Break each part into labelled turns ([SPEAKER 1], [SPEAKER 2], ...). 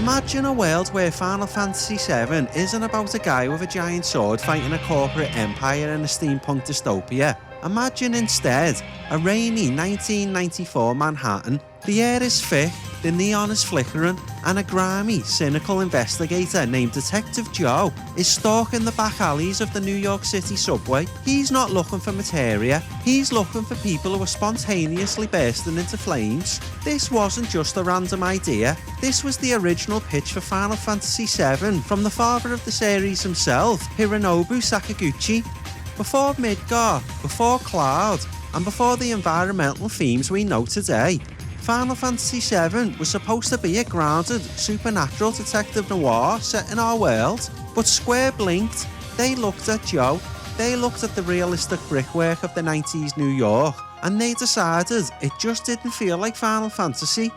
[SPEAKER 1] Imagine a world where Final Fantasy VII isn't about a guy with a giant sword fighting a corporate empire in a steampunk dystopia. Imagine instead a rainy 1994 Manhattan. The air is thick, the neon is flickering, and a grimy, cynical investigator named Detective Joe is stalking the back alleys of the New York City subway. He's not looking for materia, he's looking for people who are spontaneously bursting into flames. This wasn't just a random idea, this was the original pitch for Final Fantasy VII from the father of the series himself, Hironobu Sakaguchi. Before Midgar, before Cloud, and before the environmental themes we know today, Final Fantasy VII was supposed to be a grounded, supernatural detective noir set in our world, but Square blinked. They looked at Joe, they looked at the realistic brickwork of the 90s New York, and they decided it just didn't feel like Final Fantasy.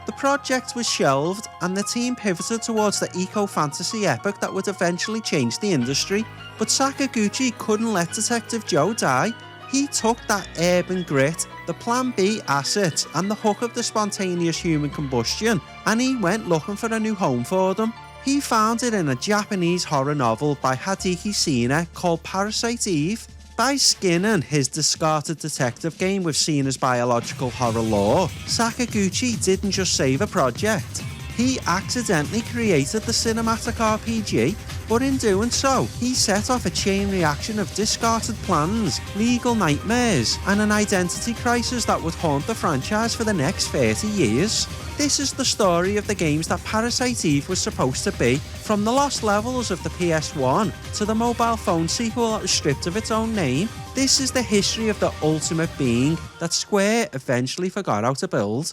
[SPEAKER 1] The project was shelved, and the team pivoted towards the eco-fantasy epic that would eventually change the industry, but Sakaguchi couldn't let Detective Joe die. He took that urban grit, the Plan B assets, and the hook of the spontaneous human combustion, and he went looking for a new home for them. He found it in a Japanese horror novel by Hideki Sina called Parasite Eve. By skinning his discarded detective game with Sina's biological horror lore, Sakaguchi didn't just save a project. He accidentally created the cinematic RPG, but in doing so, he set off a chain reaction of discarded plans, legal nightmares, and an identity crisis that would haunt the franchise for the next 30 years. This is the story of the games that Parasite Eve was supposed to be, from the lost levels of the PS1 to the mobile phone sequel that was stripped of its own name. This is the history of the ultimate being that Square eventually forgot how to build.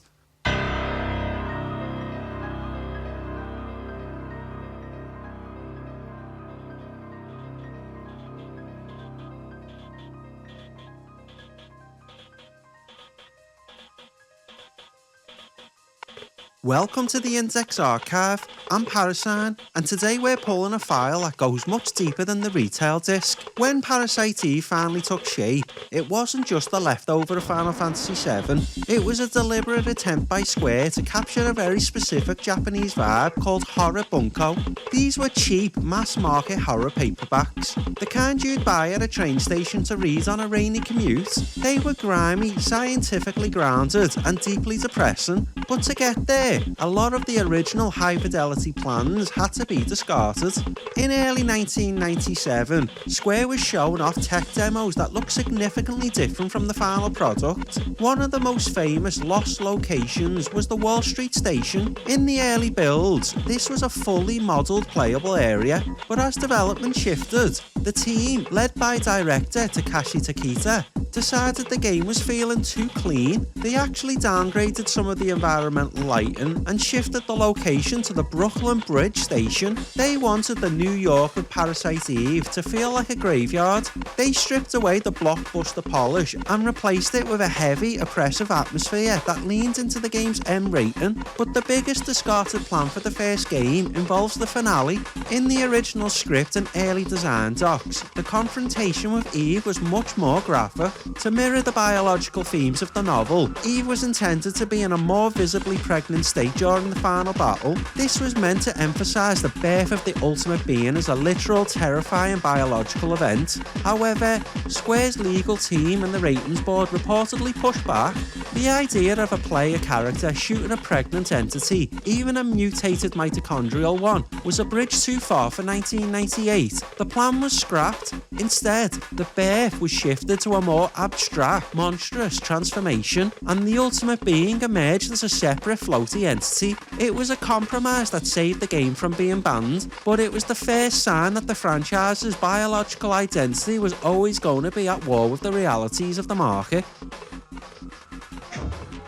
[SPEAKER 1] Welcome to the Index Archive, I'm Parasine, and today we're pulling a file that goes much deeper than the retail disc. When Parasite Eve finally took shape, it wasn't just a leftover of Final Fantasy VII, it was a deliberate attempt by Square to capture a very specific Japanese vibe called horror bunko. These were cheap, mass-market horror paperbacks, the kind you'd buy at a train station to read on a rainy commute. They were grimy, scientifically grounded, and deeply depressing, but to get there, a lot of the original high-fidelity plans had to be discarded. In early 1997, Square was showing off tech demos that looked significantly different from the final product. One of the most famous lost locations was the Wall Street Station. In the early builds, this was a fully modelled playable area, but as development shifted, the team, led by director Takashi Takita, decided the game was feeling too clean. They actually downgraded some of the environmental lighting and shifted the location to the Brooklyn Bridge station. They wanted the New York with Parasite Eve to feel like a graveyard. They stripped away the blockbuster polish and replaced it with a heavy, oppressive atmosphere that leaned into the game's M rating. But the biggest discarded plan for the first game involves the finale. In the original script and early design docs, the confrontation with Eve was much more graphic. To mirror the biological themes of the novel, Eve was intended to be in a more visibly pregnant state during the final battle. This was meant to emphasise the birth of the ultimate being as a literal, terrifying biological event. However, Square's legal team and the ratings board reportedly pushed back. The idea of a player character shooting a pregnant entity, even a mutated mitochondrial one, was a bridge too far for 1998. The plan was scrapped. Instead, the birth was shifted to a more abstract, monstrous transformation, and the ultimate being emerged as a separate floaty entity. It was a compromise that saved the game from being banned, but it was the first sign that the franchise's biological identity was always going to be at war with the realities of the market.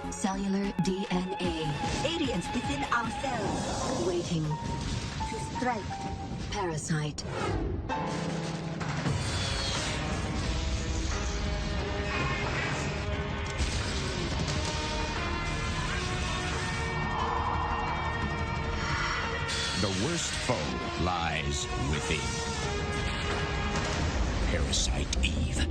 [SPEAKER 2] Cellular DNA.
[SPEAKER 3] Aliens within ourselves.
[SPEAKER 2] Waiting
[SPEAKER 3] To strike.
[SPEAKER 2] Parasite.
[SPEAKER 4] The worst foe lies within. Parasite Eve.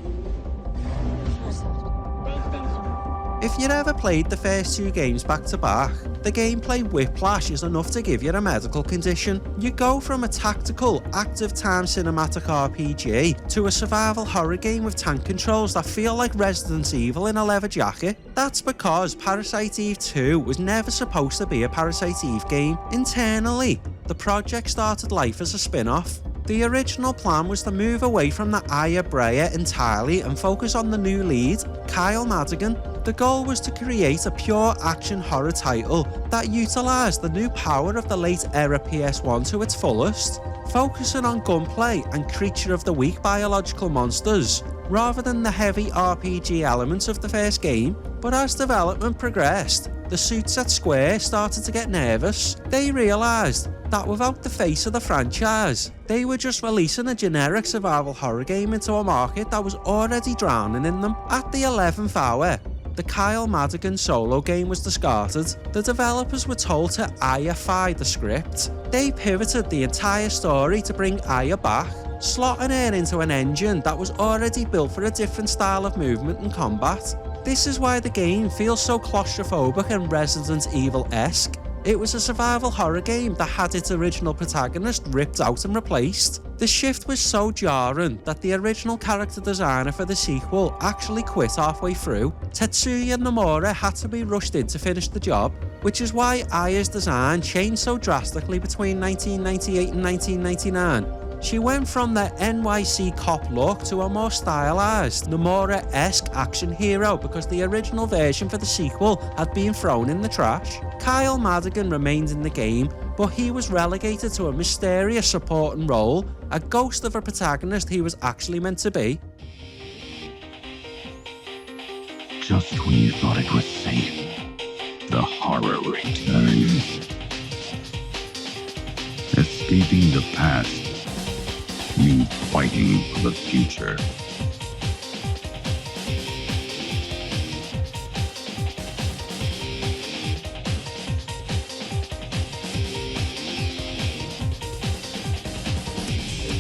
[SPEAKER 1] If you'd ever played the first two games back to back, the gameplay whiplash is enough to give you a medical condition. You go from a tactical, active time cinematic RPG to a survival horror game with tank controls that feel like Resident Evil in a leather jacket. That's because Parasite Eve II was never supposed to be a Parasite Eve game. Internally, the project started life as a spin-off. The original plan was to move away from the Aya Brea entirely and focus on the new lead, Kyle Madigan. The goal was to create a pure action horror title that utilised the new power of the late era PS1 to its fullest, focusing on gunplay and creature of the week biological monsters, rather than the heavy RPG elements of the first game. But as development progressed, the suits at Square started to get nervous. They realised that without the face of the franchise, they were just releasing a generic survival horror game into a market that was already drowning in them. At the 11th hour, the Kyle Madigan solo game was discarded. The developers were told to Aya-fy the script. They pivoted the entire story to bring Aya back, slotting her into an engine that was already built for a different style of movement and combat. This is why the game feels so claustrophobic and Resident Evil-esque. It was a survival horror game that had its original protagonist ripped out and replaced. The shift was so jarring that the original character designer for the sequel actually quit halfway through. Tetsuya Nomura had to be rushed in to finish the job, which is why Aya's design changed so drastically between 1998 and 1999. She went from the NYC cop look to a more stylised, Nomura-esque action hero because the original version for the sequel had been thrown in the trash. Kyle Madigan remained in the game, but he was relegated to a mysterious supporting role, a ghost of a protagonist he was actually meant to be.
[SPEAKER 4] Just when you thought it was safe, the horror returns. Escaping the past means fighting for the future.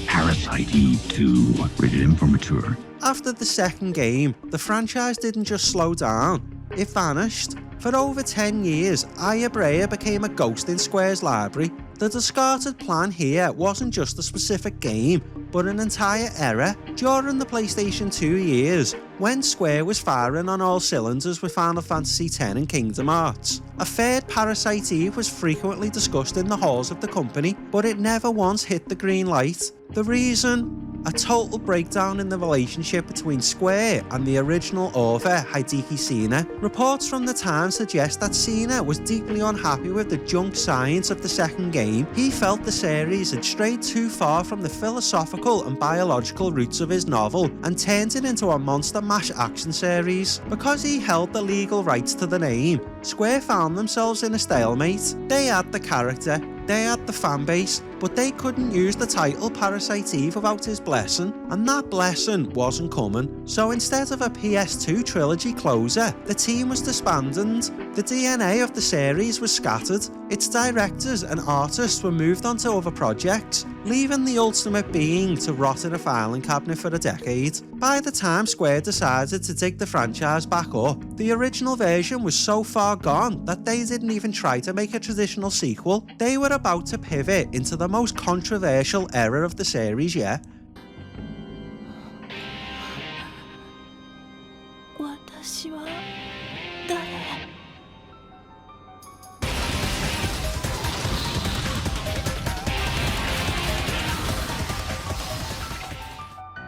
[SPEAKER 4] Parasite Eve II, rated M for mature.
[SPEAKER 1] After the second game, the franchise didn't just slow down, it vanished. For over 10 years, Aya Brea became a ghost in Square's library. The discarded plan here wasn't just a specific game, but an entire era. During the PlayStation 2 years, when Square was firing on all cylinders with Final Fantasy X and Kingdom Hearts, a third Parasite Eve was frequently discussed in the halls of the company, but it never once hit the green light. The reason? A total breakdown in the relationship between Square and the original author Hideki Sena. Reports from the time suggest that Sena was deeply unhappy with the junk science of the second game. He felt the series had strayed too far from the philosophical and biological roots of his novel and turned it into a monster mash action series. Because he held the legal rights to the name, Square found themselves in a stalemate. They had the character, they had the fanbase, but they couldn't use the title Parasite Eve without his blessing, and that blessing wasn't coming. So instead of a PS2 trilogy closer, the team was disbanded. The DNA of the series was scattered. Its directors and artists were moved on to other projects, leaving the ultimate being to rot in a filing cabinet for a decade. By the time Square decided to dig the franchise back up, the original version was so far gone that they didn't even try to make a traditional sequel. They were about to pivot into the most controversial era of the series yet.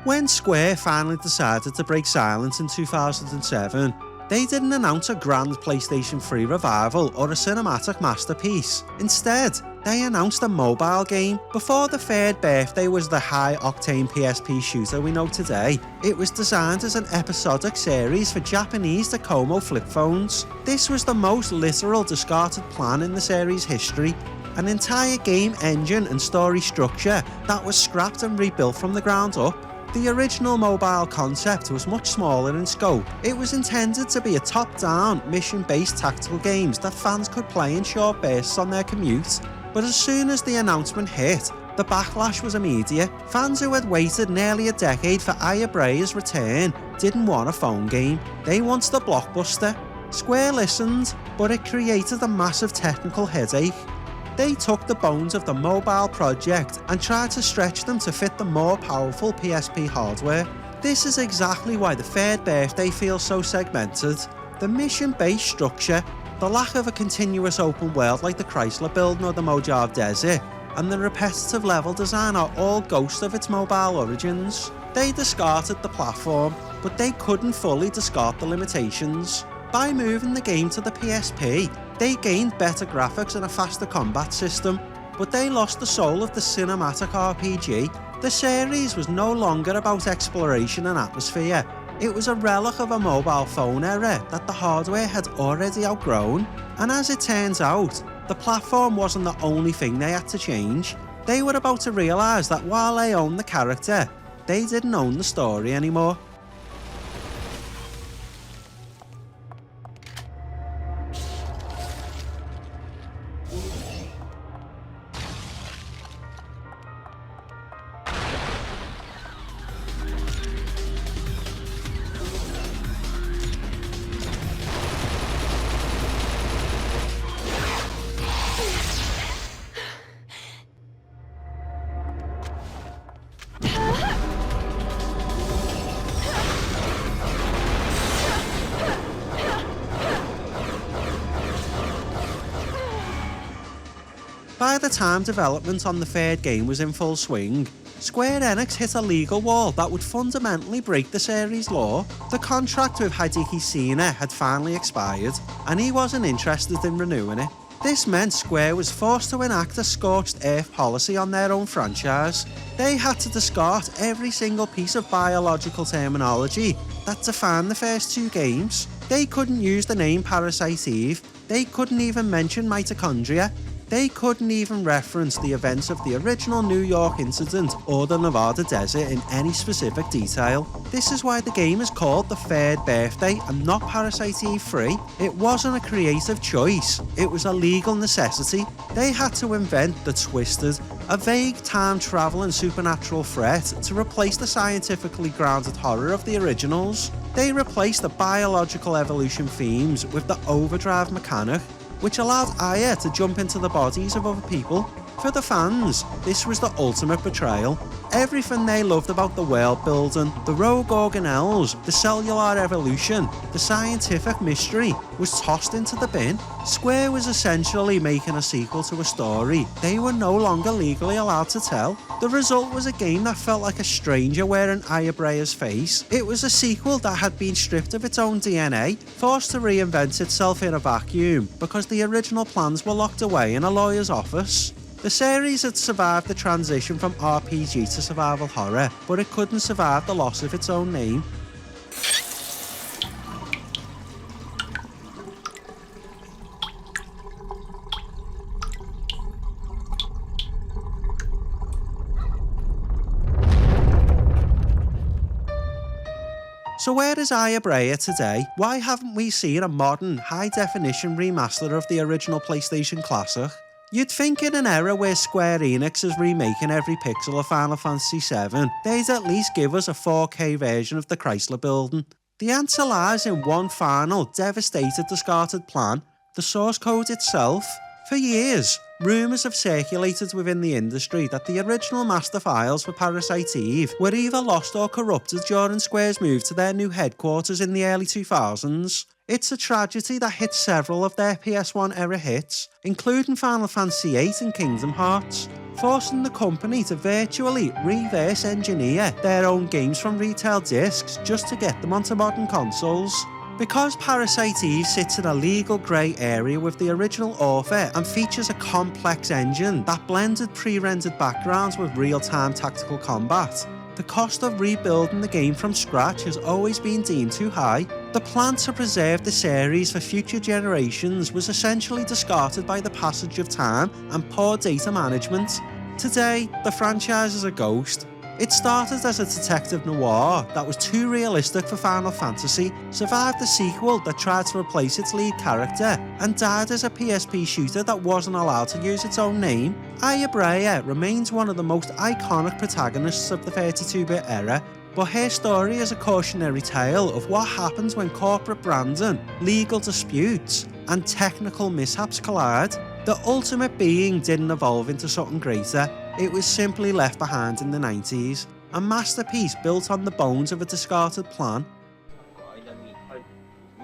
[SPEAKER 1] When Square finally decided to break silence in 2007, they didn't announce a grand PlayStation 3 revival or a cinematic masterpiece. Instead, they announced a mobile game. Before the third birthday was the high-octane PSP shooter we know today, it was designed as an episodic series for Japanese Docomo flip phones. This was the most literal discarded plan in the series' history. An entire game engine and story structure that was scrapped and rebuilt from the ground up. The original mobile concept was much smaller in scope. It was intended to be a top-down, mission-based tactical games that fans could play in short bursts on their commute. But as soon as the announcement hit, the backlash was immediate. Fans who had waited nearly a decade for Aya Brea's return didn't want a phone game. They wanted a blockbuster. Square listened, but it created a massive technical headache. They took the bones of the mobile project and tried to stretch them to fit the more powerful PSP hardware. This is exactly why the third birthday feels so segmented. The mission-based structure, the lack of a continuous open world like the Chrysler Building or the Mojave Desert, and the repetitive level design are all ghosts of its mobile origins. They discarded the platform, but they couldn't fully discard the limitations. By moving the game to the PSP, they gained better graphics and a faster combat system, but they lost the soul of the cinematic RPG. The series was no longer about exploration and atmosphere. It was a relic of a mobile phone era that the hardware had already outgrown. And as it turns out, the platform wasn't the only thing they had to change. They were about to realise that while they owned the character, they didn't own the story anymore. By the time development on the third game was in full swing, Square Enix hit a legal wall that would fundamentally break the series' law. The contract with Hideki Sena had finally expired, and he wasn't interested in renewing it. This meant Square was forced to enact a scorched earth policy on their own franchise. They had to discard every single piece of biological terminology that defined the first two games. They couldn't use the name Parasite Eve, they couldn't even mention Mitochondria, they couldn't even reference the events of the original New York incident or the Nevada desert in any specific detail. This is why the game is called The Third Birthday and not Parasite Eve 3. It wasn't a creative choice, it was a legal necessity. They had to invent the Twisted, a vague time travel and supernatural threat to replace the scientifically grounded horror of the originals. They replaced the biological evolution themes with the overdrive mechanic, which allowed Aya to jump into the bodies of other people. For the fans, this was the ultimate betrayal. Everything they loved about the world building, the rogue organelles, the cellular evolution, the scientific mystery was tossed into the bin. Square was essentially making a sequel to a story they were no longer legally allowed to tell. The result was a game that felt like a stranger wearing Aya Brea's face. It was a sequel that had been stripped of its own DNA, forced to reinvent itself in a vacuum because the original plans were locked away in a lawyer's office. The series had survived the transition from RPG to survival horror, but it couldn't survive the loss of its own name. So where is Aya Brea today? Why haven't we seen a modern, high-definition remaster of the original PlayStation classic? You'd think in an era where Square Enix is remaking every pixel of Final Fantasy VII, they'd at least give us a 4K version of the Chrysler Building. The answer lies in one final, devastated, discarded plan: the source code itself. For years, rumours have circulated within the industry that the original master files for Parasite Eve were either lost or corrupted during Square's move to their new headquarters in the early 2000s. It's a tragedy that hit several of their PS1 era hits, including Final Fantasy VIII and Kingdom Hearts, forcing the company to virtually reverse engineer their own games from retail discs just to get them onto modern consoles. Because Parasite Eve sits in a legal grey area with the original author and features a complex engine that blended pre-rendered backgrounds with real-time tactical combat, the cost of rebuilding the game from scratch has always been deemed too high. The plan to preserve the series for future generations was essentially discarded by the passage of time and poor data management. Today, the franchise is a ghost. It started as a detective noir that was too realistic for Final Fantasy, survived the sequel that tried to replace its lead character, and died as a PSP shooter that wasn't allowed to use its own name. Aya Brea remains one of the most iconic protagonists of the 32-bit era, but her story is a cautionary tale of what happens when corporate branding, legal disputes, and technical mishaps collide. The ultimate being didn't evolve into something greater, it was simply left behind in the 90s. A masterpiece built on the bones of a discarded plan.
[SPEAKER 5] 間に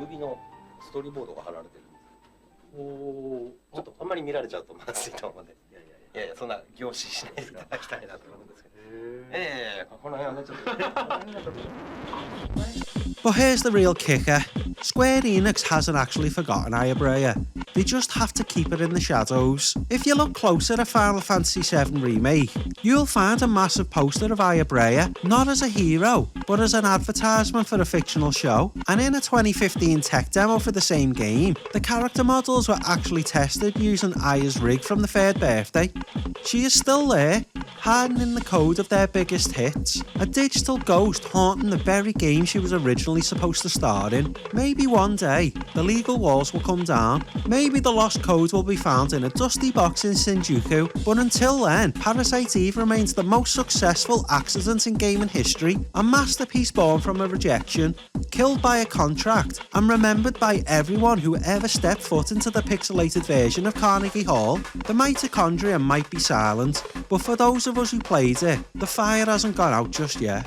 [SPEAKER 5] 指のストーリーボードが貼られてるんです。ちょっとあんまり見られちゃうとまずいと思うので、いやいやそんな凝視しないでいただきたいなと思うんですけど。この辺はねちょっと。
[SPEAKER 1] But here's the real kicker. Square Enix hasn't actually forgotten Aya Brea. They just have to keep it in the shadows. If you look closer at Final Fantasy VII Remake, you'll find a massive poster of Aya Brea, not as a hero, but as an advertisement for a fictional show. And in a 2015 tech demo for the same game, the character models were actually tested using Aya's rig from the third birthday. She is still there, hiding in the code of their biggest hits, a digital ghost haunting the very game she was originally supposed to star in. Maybe one day, the legal walls will come down, maybe the lost code will be found in a dusty box in Sengoku, but until then, Parasite Eve remains the most successful accident in gaming history, a masterpiece born from a rejection, killed by a contract, and remembered by everyone who ever stepped foot into the pixelated version of Carnegie Hall. The Mitochondria might be silent, but for those of us who played it, the fire hasn't gone out just yet.